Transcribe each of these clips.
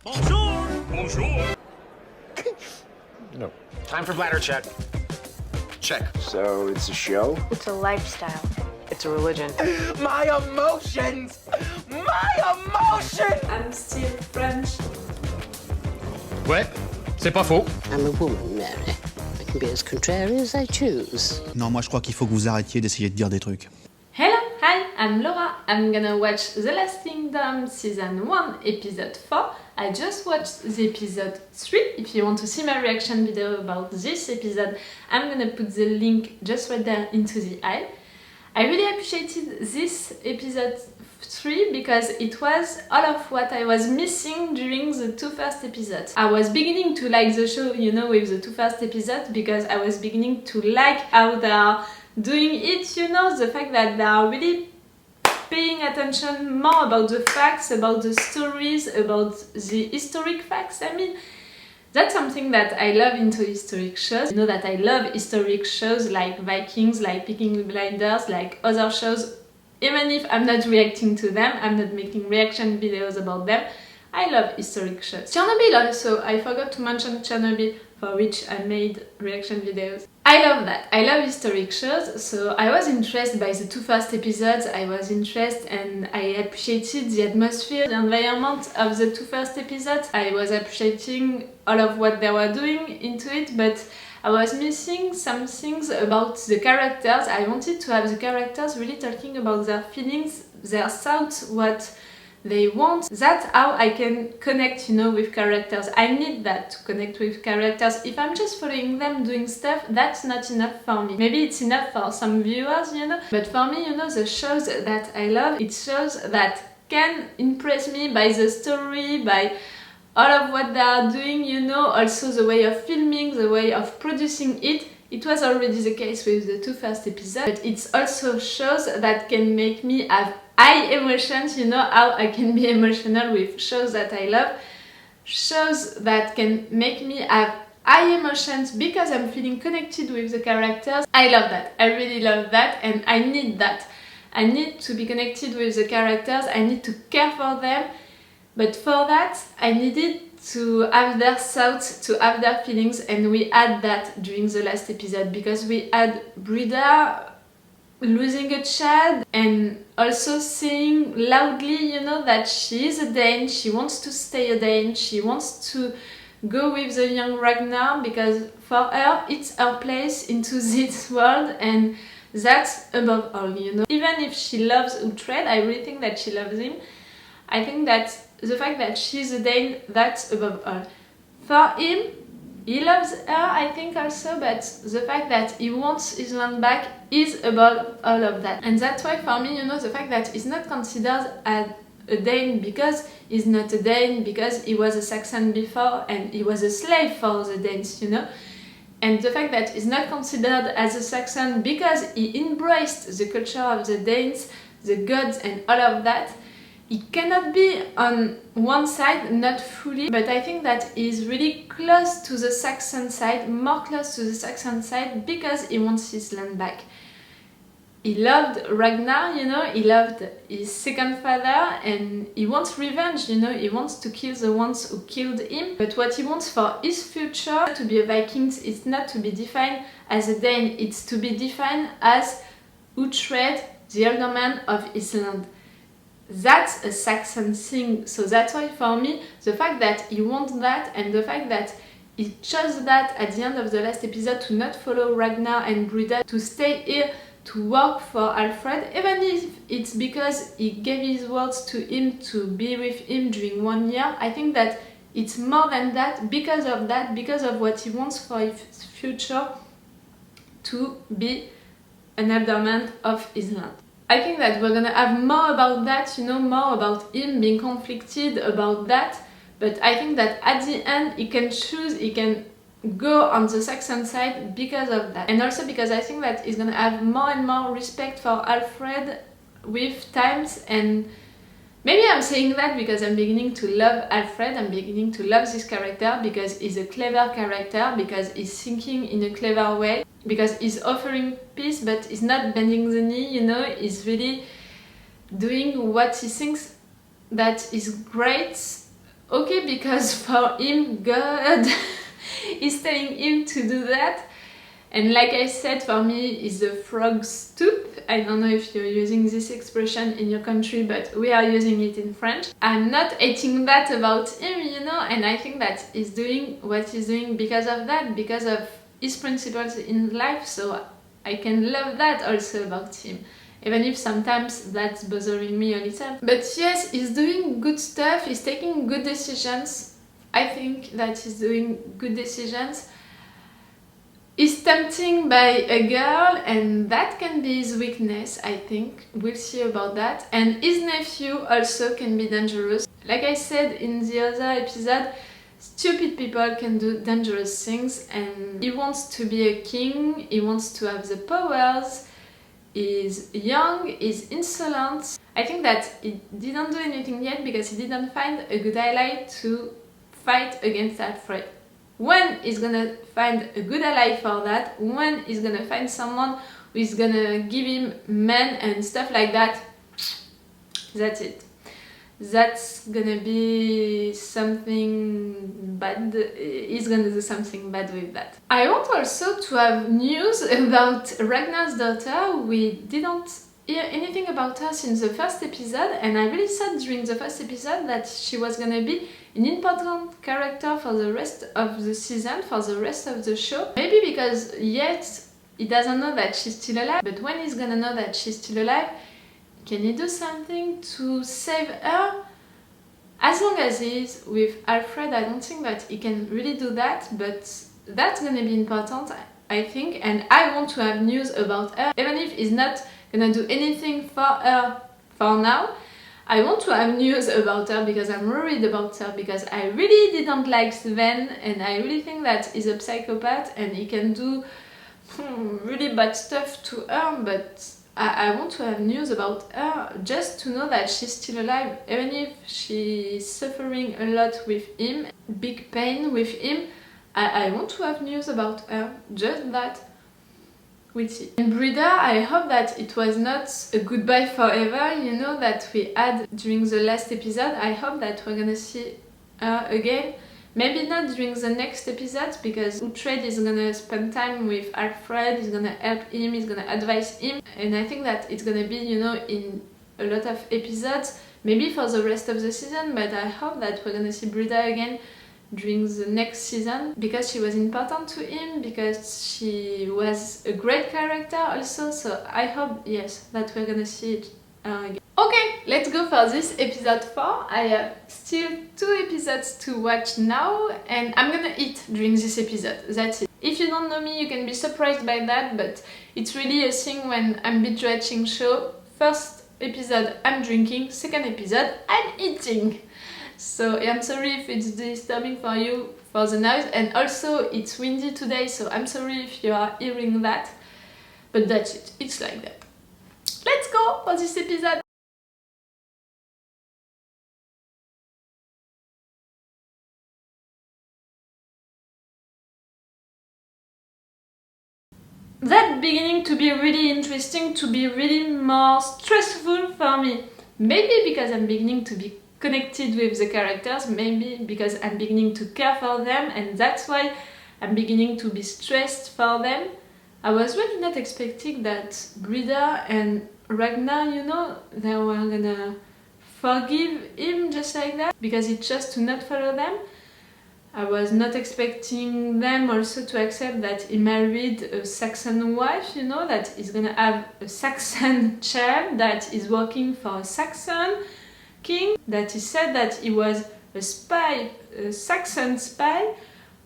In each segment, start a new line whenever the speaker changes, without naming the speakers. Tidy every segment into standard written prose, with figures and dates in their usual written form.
Bonjour! Bonjour!
No.
Time for bladder check. Check.
So it's a show?
It's a lifestyle.
It's a religion.
My emotions! My emotions!
I'm still French.
Ouais, c'est pas faux.
I'm a woman, Mary. I can be as contrary as I choose.
Non, moi je crois qu'il faut que vous arrêtiez d'essayer de dire des trucs.
Hello, hi, I'm Laura. I'm gonna watch The Last Kingdom Season 1, Episode 4. I just watched the Episode 3. If you want to see my reaction video about this episode, I'm gonna put the link just right there into the eye. I really appreciated this Episode 3 because it was all of what I was missing during the two first episodes. I was beginning to like the show, you know, with the two first episodes because I was beginning to like how they are doing it, you know, the fact that they are really paying attention more about the facts, about the stories, about the historic facts. I mean, that's something that I love into historic shows. You know that I love historic shows like Vikings, like Peaky Blinders, like other shows. Even if I'm not reacting to them, I'm not making reaction videos about them, I love historic shows. Chernobyl also, I forgot to mention Chernobyl, for which I made reaction videos. I love that. I love historic shows, so I was interested by the two first episodes. I was interested and I appreciated the atmosphere, the environment of the two first episodes. I was appreciating all of what they were doing into it, but I was missing some things about the characters. I wanted to have the characters really talking about their feelings, their thoughts, what they want. That's how I can connect, you know, with characters. I need that to connect with characters. If I'm just following them doing stuff, that's not enough for me. Maybe it's enough for some viewers, you know, but for me, you know, the shows that I love, it's shows that can impress me by the story, by all of what they are doing, you know, also the way of filming, the way of producing it. It was already the case with the two first episodes, but it's also shows that can make me have high emotions, you know, how I can be emotional with shows that I love. Shows that can make me have high emotions because I'm feeling connected with the characters. I love that. I really love that and I need that. I need to be connected with the characters. I need to care for them. But for that, I needed to have their thoughts, to have their feelings, and we had that during the last episode because we had Brida losing a child and also saying loudly, you know, that she is a Dane, she wants to stay a Dane, she wants to go with the young Ragnar because for her it's her place into this world and that's above all, you know. Even if she loves Uthred, I really think that she loves him. I think that the fact that she's a Dane, that's above all. For him, he loves her, I think also, but the fact that he wants his land back is above all of that. And that's why for me, you know, the fact that he's not considered as a Dane because he's not a Dane, because he was a Saxon before and he was a slave for the Danes, you know. And the fact that he's not considered as a Saxon because he embraced the culture of the Danes, the gods and all of that, he cannot be on one side, not fully, but I think that he's really close to the Saxon side, more close to the Saxon side because he wants his land back. He loved Ragnar, you know, he loved his second father and he wants revenge, you know, he wants to kill the ones who killed him. But what he wants for his future, to be a Viking, is not to be defined as a Dane, it's to be defined as Uthred, the elder man of his land. That's a Saxon thing, so that's why for me the fact that he wants that and the fact that he chose that at the end of the last episode to not follow Ragnar and Brida, to stay here to work for Alfred, even if it's because he gave his words to him to be with him during 1 year, I think that it's more than that, because of what he wants for his future, to be an alderman of his land. I think that we're gonna have more about that, you know, more about him being conflicted about that, but I think that at the end he can choose, he can go on the Saxon side because of that. And also because I think that he's gonna have more and more respect for Alfred with times, and maybe I'm saying that because I'm beginning to love Alfred, I'm beginning to love this character because he's a clever character, because he's thinking in a clever way, because he's offering peace but he's not bending the knee, you know, he's really doing what he thinks that is great okay, because for him, God is telling him to do that. And like I said, for me, it's the frog's tooth. I don't know if you're using this expression in your country, but we are using it in French. I'm not hating that about him, you know, and I think that he's doing what he's doing because of that, because of his principles in life, so I can love that also about him. Even if sometimes that's bothering me a little. But yes, he's doing good stuff, he's taking good decisions. I think that he's doing good decisions. He's tempting by a girl, and that can be his weakness, I think. We'll see about that. And his nephew also can be dangerous. Like I said in the other episode, stupid people can do dangerous things, and he wants to be a king, he wants to have the powers, he's young, he's insolent. I think that he didn't do anything yet because he didn't find a good ally to fight against Alfred. When he's gonna find a good ally for that, when he's gonna find someone who is gonna give him men and stuff like that, that's it. That's gonna be something bad. He's gonna do something bad with that. I want also to have news about Ragnar's daughter. We didn't hear anything about her since the first episode, and I really thought during the first episode that she was gonna be an important character for the rest of the season, for the rest of the show. Maybe because yet he doesn't know that she's still alive, but when he's gonna know that she's still alive, can he do something to save her? As long as he's with Alfred, I don't think that he can really do that, but that's gonna be important, I think, and I want to have news about her, even if he's not gonna do anything for her for now. I want to have news about her because I'm worried about her, because I really didn't like Sven, and I really think that he's a psychopath and he can do really bad stuff to her, but I want to have news about her, just to know that she's still alive, even if she's suffering a lot with him, big pain with him. I want to have news about her, just that. We'll see. In Brida, I hope that it was not a goodbye forever, you know, that we had during the last episode. I hope that we're gonna see her again. Maybe not during the next episode, because Uthred is gonna spend time with Alfred, he's gonna help him, he's gonna advise him, and I think that it's gonna be, you know, in a lot of episodes, maybe for the rest of the season, but I hope that we're gonna see Brida again during the next season, because she was important to him, because she was a great character also, so I hope, yes, that we're gonna see it again. Okay, let's go for this episode 4. I have still 2 episodes to watch now, and I'm gonna eat during this episode, that's it. If you don't know me, you can be surprised by that, but it's really a thing when I'm binge-watching show. First episode I'm drinking, second episode I'm eating. So I'm sorry if it's disturbing for you for the noise, and also it's windy today, so I'm sorry if you are hearing that, but that's it, it's like that. Let's go for this episode! That's beginning to be really interesting, to be really more stressful for me. Maybe because I'm beginning to be connected with the characters, maybe because I'm beginning to care for them, and that's why I'm beginning to be stressed for them. I was really not expecting that Brida and Ragnar, you know, they were gonna forgive him just like that, because he chose to not follow them. I was not expecting them also to accept that he married a Saxon wife, you know, that he's gonna have a Saxon child, that is working for a Saxon king, that he said that he was a spy, a Saxon spy,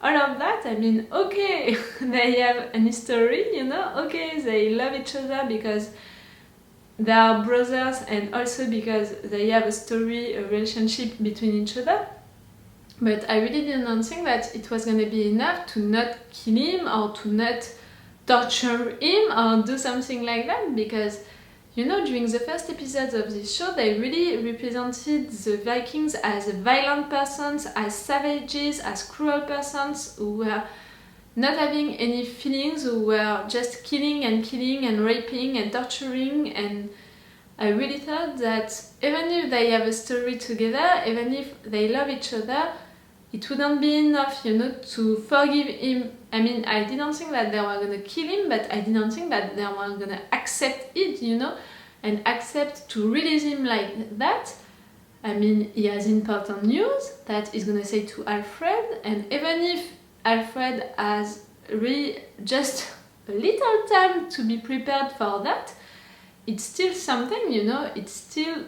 all of that. I mean, okay, they have an history, you know, okay, they love each other because they are brothers, and also because they have a story, a relationship between each other. But I really didn't think that it was gonna be enough to not kill him or to not torture him or do something like that, because, you know, during the first episodes of this show, they really represented the Vikings as violent persons, as savages, as cruel persons who were not having any feelings, who were just killing and raping and torturing and I really thought that even if they have a story together, even if they love each other, it wouldn't be enough, you know, to forgive him. I mean, I didn't think that they were gonna kill him, but I didn't think that they were gonna accept it, you know, and accept to release him like that. I mean, he has important news that he's gonna say to Alfred, and even if Alfred has really just a little time to be prepared for that, it's still something, you know, it's still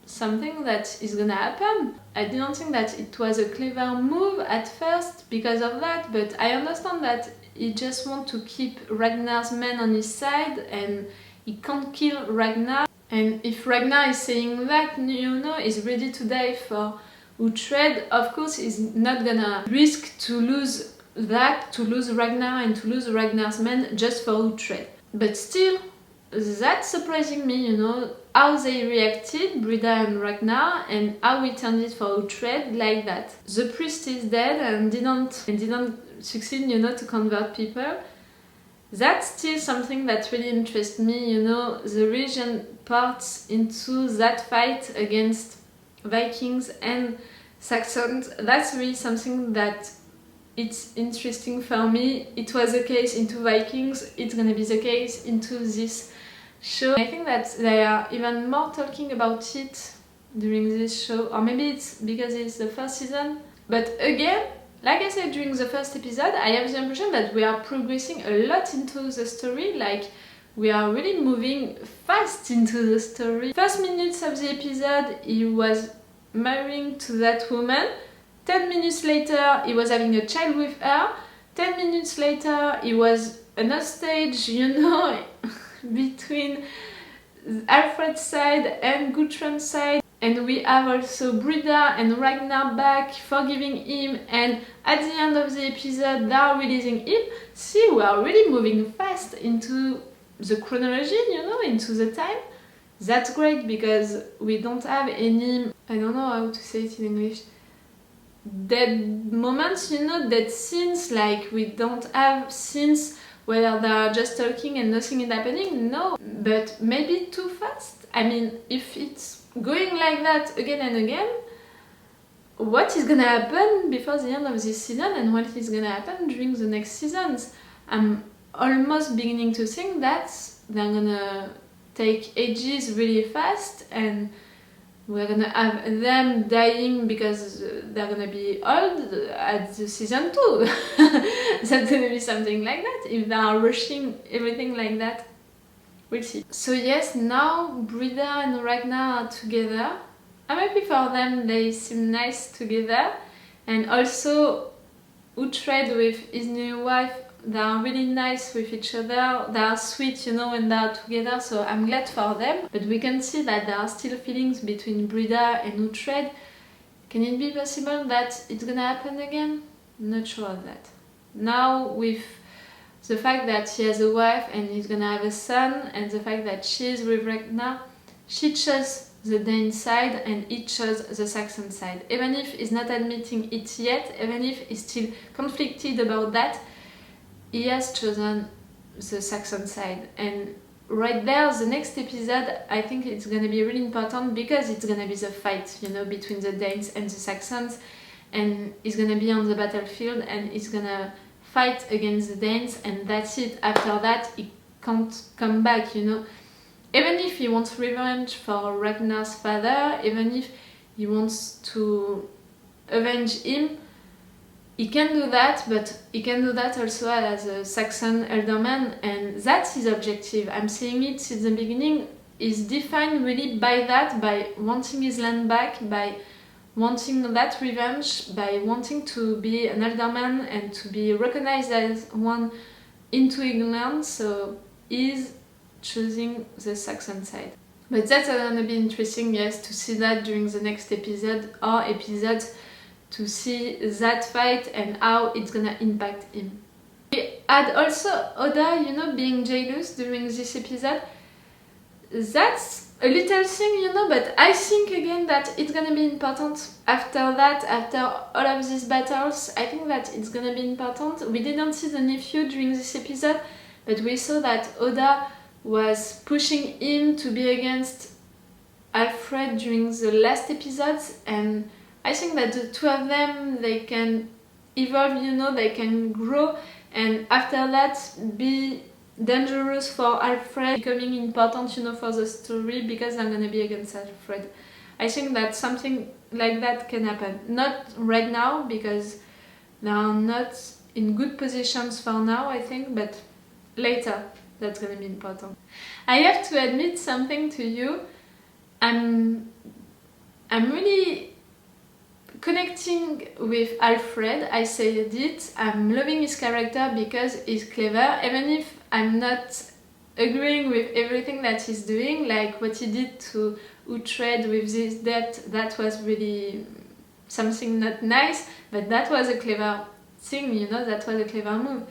something that is gonna happen. I didn't think that it was a clever move at first because of that, but I understand that he just wants to keep Ragnar's men on his side and he can't kill Ragnar. And if Ragnar is saying that, you know, he's ready to die for Uthred, of course he's not gonna risk to lose that, to lose Ragnar and to lose Ragnar's men just for Uthred. But still, that's surprising me, you know, how they reacted, Brida and Ragnar, and how we turned it for Uthred like that. The priest is dead and didn't succeed, you know, to convert people. That's still something that really interests me, you know, the region parts into that fight against Vikings and Saxons. That's really something that it's interesting for me. It was the case into Vikings, it's gonna be the case into this show. I think that they are even more talking about it during this show, or maybe it's because it's the first season. But again, like I said during the first episode, I have the impression that we are progressing a lot into the story, like we are really moving fast into the story. First minutes of the episode, he was marrying to that woman. 10 minutes later, he was having a child with her. 10 minutes later, he was on a stage, you know, between Alfred's side and Guthrun's side. And we have also Brida and Ragnar back, forgiving him, and at the end of the episode they are releasing him. See, we are really moving fast into the chronology, you know, into the time. That's great because we don't have any, I don't know how to say it in English, dead moments, you know, dead scenes, like we don't have scenes where they are just talking and nothing is happening, no. But maybe too fast. I mean, if it's going like that again and again, what is gonna happen before the end of this season and what is gonna happen during the next seasons? I'm almost beginning to think that they're gonna take ages really fast and we're gonna have them dying because they're gonna be old at the season 2. That's gonna be something like that if they are rushing everything like that. We'll see. So yes, now Brida and Ragnar are together. I'm happy for them, they seem nice together. And also Uthred with his new wife, they are really nice with each other. They are sweet, you know, when they are together, so I'm glad for them. But we can see that there are still feelings between Brida and Uthred. Can it be possible that it's gonna happen again? Not sure of that. Now with the fact that he has a wife and he's gonna have a son, and the fact that she's with Ragnar, she chose the Dane side and he chose the Saxon side. Even if he's not admitting it yet, even if he's still conflicted about that, he has chosen the Saxon side. And right there, the next episode, I think it's gonna be really important because it's gonna be the fight, you know, between the Danes and the Saxons, and he's gonna be on the battlefield and he's gonna fight against the Danes, and that's it. After that, he can't come back, you know. Even if he wants revenge for Ragnar's father, even if he wants to avenge him, he can do that, but he can do that also as a Saxon elderman, and that's his objective. I'm saying it since the beginning. He's defined really by that, by wanting his land back, by wanting that revenge, by wanting to be an elderman and to be recognized as one into England, so he's choosing the Saxon side. But that's gonna be interesting, yes, to see that during the next episode or episodes, to see that fight and how it's gonna impact him. We had also Oda, you know, being jealous during this episode. That's a little thing, you know, but I think again that it's gonna be important after that, after all of these battles. I think that it's gonna be important. We didn't see the nephew during this episode, but we saw that Oda was pushing him to be against Alfred during the last episodes, and I think that the two of them, they can evolve, you know, they can grow, and after that be dangerous for Alfred, becoming important, you know, for the story, because I'm gonna be against Alfred. I think that something like that can happen. Not right now, because they are not in good positions for now, I think, but later that's gonna be important. I have to admit something to you. I'm really connecting with Alfred. I said it. I'm loving his character because he's clever, even if I'm not agreeing with everything that he's doing, like what he did to Uthred with this debt. That was really something not nice, but that was a clever thing, you know, that was a clever move.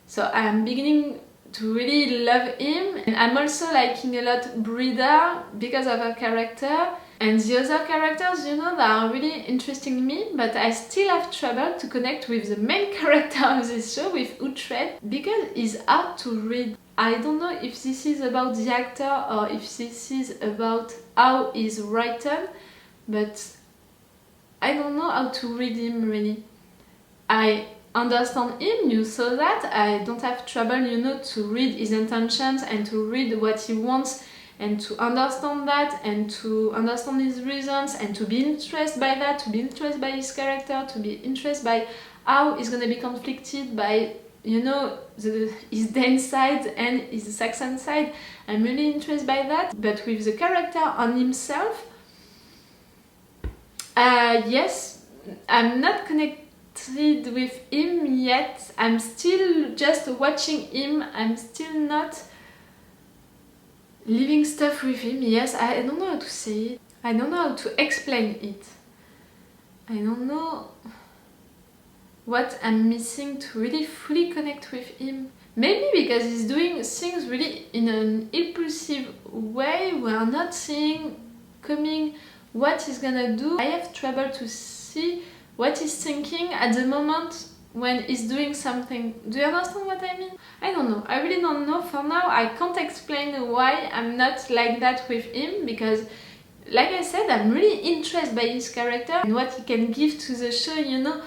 So I'm beginning to really love him, and I'm also liking a lot Brida because of her character, and the other characters, you know, that are really interesting me, but I still have trouble to connect with the main character of this show, with Uthred, because he's hard to read. I don't know if this is about the actor or if this is about how he's written, but I don't know how to read him really. I understand him, you saw that. I don't have trouble, you know, to read his intentions and to read what he wants and to understand that and to understand his reasons and to be interested by that, to be interested by his character, to be interested by how he's gonna be conflicted by, you know, his Dane side and his Saxon side. I'm really interested by that, but with the character on himself, yes, I'm not connected with him yet. I'm still just watching him. I'm still not living stuff with him. Yes, I don't know how to say it. I don't know how to explain it. I don't know what I'm missing to really fully connect with him. Maybe because he's doing things really in an impulsive way. We are not seeing coming what he's gonna do. I have trouble to see what he's thinking at the moment when he's doing something. Do you understand what I mean? I don't know. I really don't know. For now, I can't explain why I'm not like that with him, because, like I said, I'm really interested by his character and what he can give to the show, you know,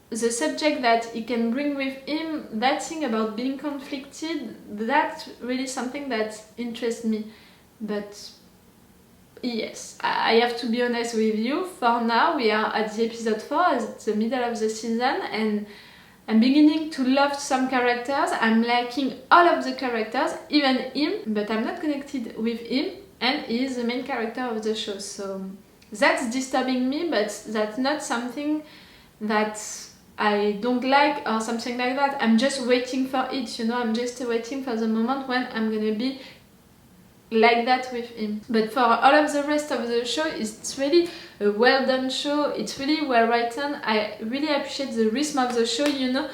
the subject that he can bring with him, that thing about being conflicted, that's really something that interests me. But yes, I have to be honest with you, for now we are at the episode 4, at the middle of the season, and I'm beginning to love some characters. I'm liking all of the characters, even him, but I'm not connected with him, and he is the main character of the show, so that's disturbing me, but that's not something that I don't like or something like that. I'm just waiting for it, you know, I'm just waiting for the moment when I'm gonna be like that with him. But for all of the rest of the show, it's really a well done show. It's really well written. I really appreciate the rhythm of the show, you know,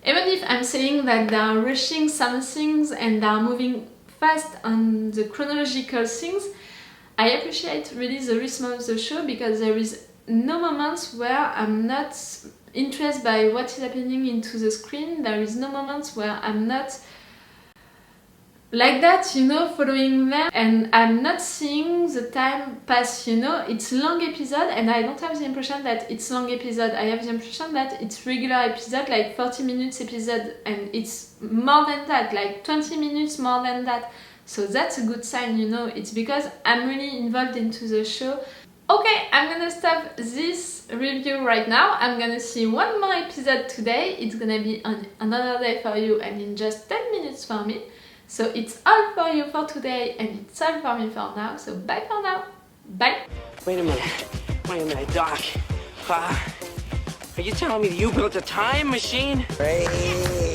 even if I'm saying that they are rushing some things and they are moving fast on the chronological things. I appreciate really the rhythm of the show, because there is no moments where I'm not interested by what is happening into the screen. There is no moments where I'm not like that, you know, following them, and I'm not seeing the time pass, you know. It's long episode, and I don't have the impression that it's long episode. I have the impression that it's regular episode, like 40 minutes episode, and it's more than that, like 20 minutes more than that. So that's a good sign, you know. It's because I'm really involved into the show. Okay, I'm gonna stop this review right now. I'm gonna see one more episode today. It's gonna be on another day for you and in just 10 minutes for me. So it's all for you for today, and it's all for me for now. So bye for now. Bye.
Wait a minute, Doc. Are you telling me that you built a time machine?
Hey.